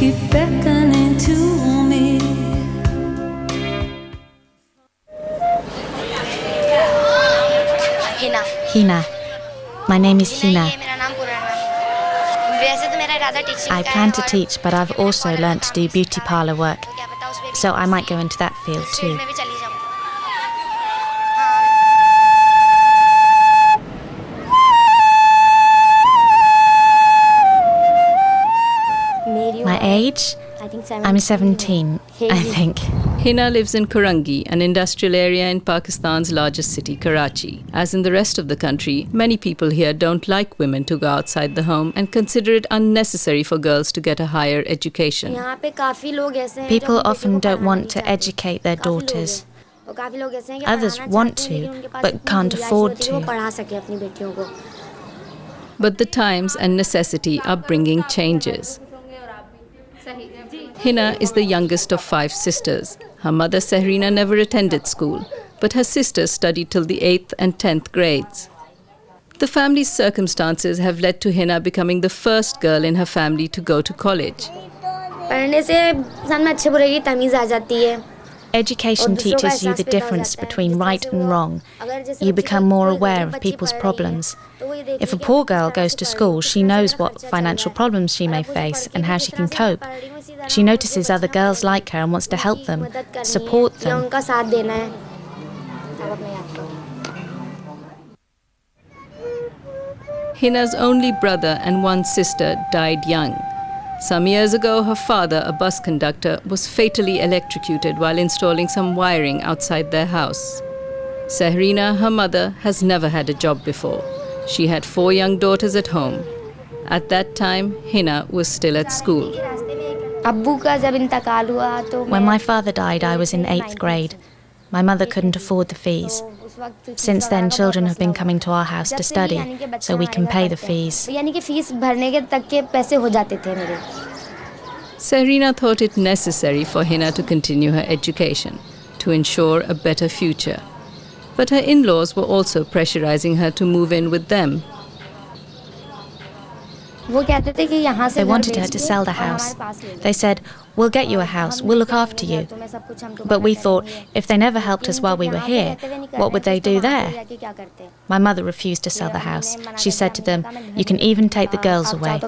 keep beckoning to me. Hina. My name is Hina. I plan to teach, but I've also learnt to do beauty parlour work, so I might go into that field too. My age? I'm 17, I think. Hina lives in Karangi, an industrial area in Pakistan's largest city, Karachi. As in the rest of the country, many people here don't like women to go outside the home and consider it unnecessary for girls to get a higher education. People often don't want to educate their daughters. Others want to, but can't afford to. But the times and necessity are bringing changes. Hina is the youngest of 5 sisters. Her mother Sahrina never attended school, but her sisters studied till the 8th and 10th grades. The family's circumstances have led to Hina becoming the first girl in her family to go to college. Education teaches you the difference between right and wrong. You become more aware of people's problems. If a poor girl goes to school, she knows what financial problems she may face and how she can cope. She notices other girls like her and wants to help them, support them. Hina's only brother and one sister died young. Some years ago, her father, a bus conductor, was fatally electrocuted while installing some wiring outside their house. Sahrina, her mother, has never had a job before. She had 4 young daughters at home. At that time, Hina was still at school. When my father died, I was in 8th grade. My mother couldn't afford the fees. Since then, children have been coming to our house to study, so we can pay the fees. Sahrina thought it necessary for Hina to continue her education, to ensure a better future. But her in-laws were also pressurizing her to move in with them. They wanted her to sell the house. They said, "We'll get you a house, we'll look after you." But we thought, if they never helped us while we were here, what would they do there? My mother refused to sell the house. She said to them, "You can even take the girls away."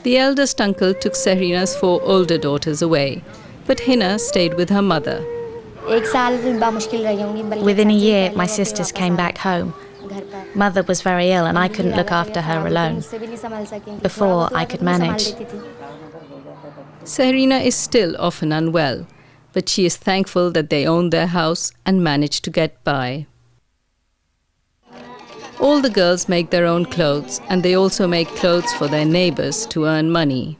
The eldest uncle took Sahrina's 4 older daughters away, but Hina stayed with her mother. Within a year, my sisters came back home. Mother was very ill and I couldn't look after her alone. Before, I could manage. Sahrina is still often unwell, but she is thankful that they own their house and manage to get by. All the girls make their own clothes, and they also make clothes for their neighbors to earn money.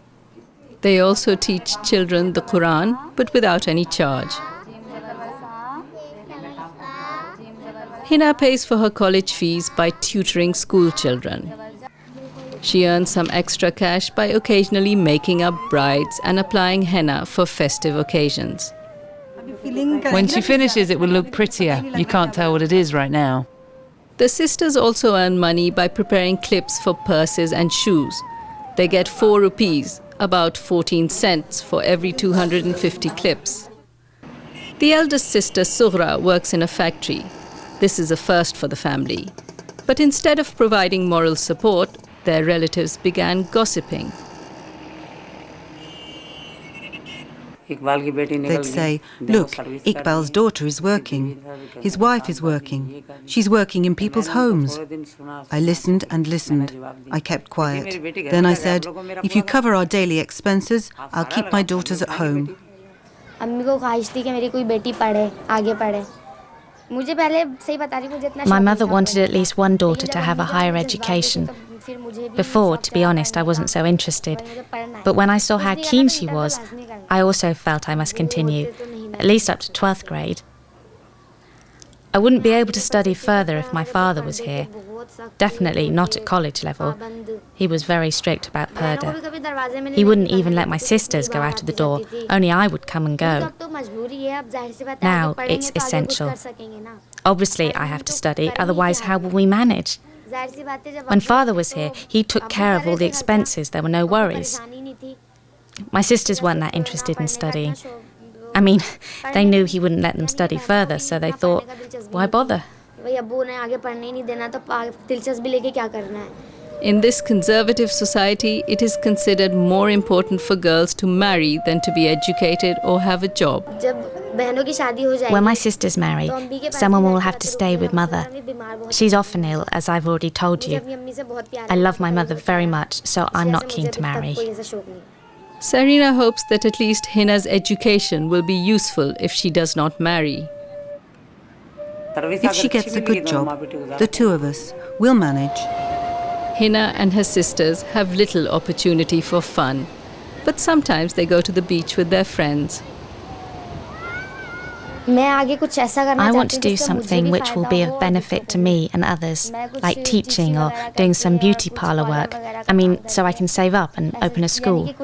They also teach children the Quran, but without any charge. Hina pays for her college fees by tutoring school children. She earns some extra cash by occasionally making up brides and applying henna for festive occasions. When she finishes, it will look prettier. You can't tell what it is right now. The sisters also earn money by preparing clips for purses and shoes. They get 4 rupees, about 14 cents, for every 250 clips. The eldest sister, Sughra, works in a factory. This is a first for the family. But instead of providing moral support, their relatives began gossiping. They'd say, "Look, Iqbal's daughter is working. His wife is working. She's working in people's homes." I listened and listened. I kept quiet. Then I said, "If you cover our daily expenses, I'll keep my daughters at home." My mother wanted at least one daughter to have a higher education. Before, to be honest, I wasn't so interested. But when I saw how keen she was, I also felt I must continue, at least up to 12th grade. I wouldn't be able to study further if my father was here. Definitely not at college level. He was very strict about purdah. He wouldn't even let my sisters go out of the door, only I would come and go. Now it's essential. Obviously I have to study, otherwise how will we manage? When father was here, he took care of all the expenses, there were no worries. My sisters weren't that interested in studying. I mean, they knew he wouldn't let them study further, so they thought, why bother? In this conservative society, it is considered more important for girls to marry than to be educated or have a job. When my sisters marry, someone will have to stay with mother. She's often ill, as I've already told you. I love my mother very much, so I'm not keen to marry. Sarina hopes that at least Hina's education will be useful if she does not marry. If she gets a good job, the two of us will manage. Hina and her sisters have little opportunity for fun, but sometimes they go to the beach with their friends. I want to do something which will be of benefit to me and others, like teaching or doing some beauty parlour work. I mean, so I can save up and open a school.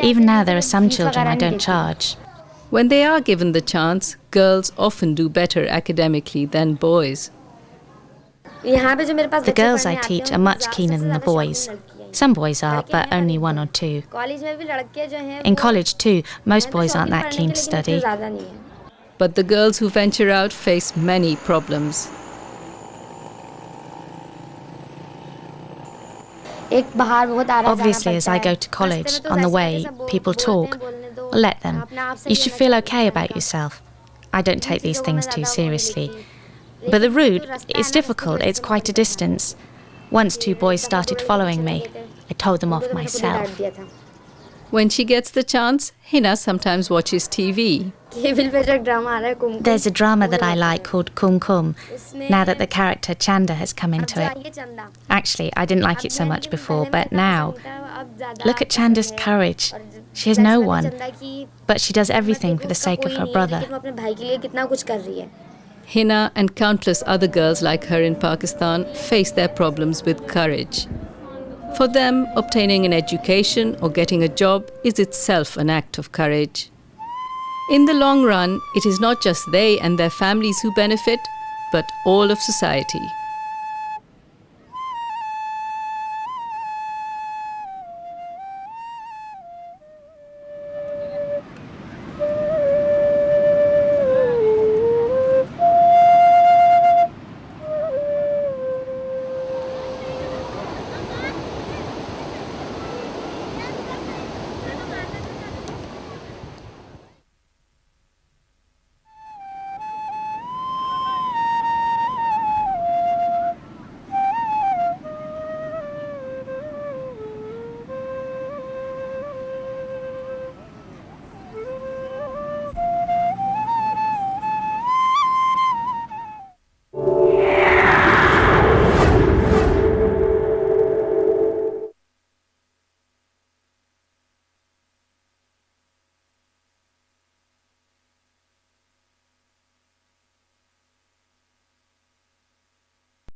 Even now, there are some children I don't charge. When they are given the chance, girls often do better academically than boys. The girls I teach are much keener than the boys. Some boys are, but only one or two. In college too, most boys aren't that keen to study. But the girls who venture out face many problems. Obviously, as I go to college, on the way, people talk. Let them. You should feel okay about yourself. I don't take these things too seriously. But the route, it's difficult, it's quite a distance. Once two boys started following me. I told them off myself. When she gets the chance, Hina sometimes watches TV. There's a drama that I like called Kum Kum, now that the character Chanda has come into it. Actually, I didn't like it so much before, but now, look at Chanda's courage. She has no one, but she does everything for the sake of her brother. Hina and countless other girls like her in Pakistan face their problems with courage. For them, obtaining an education or getting a job is itself an act of courage. In the long run, it is not just they and their families who benefit, but all of society.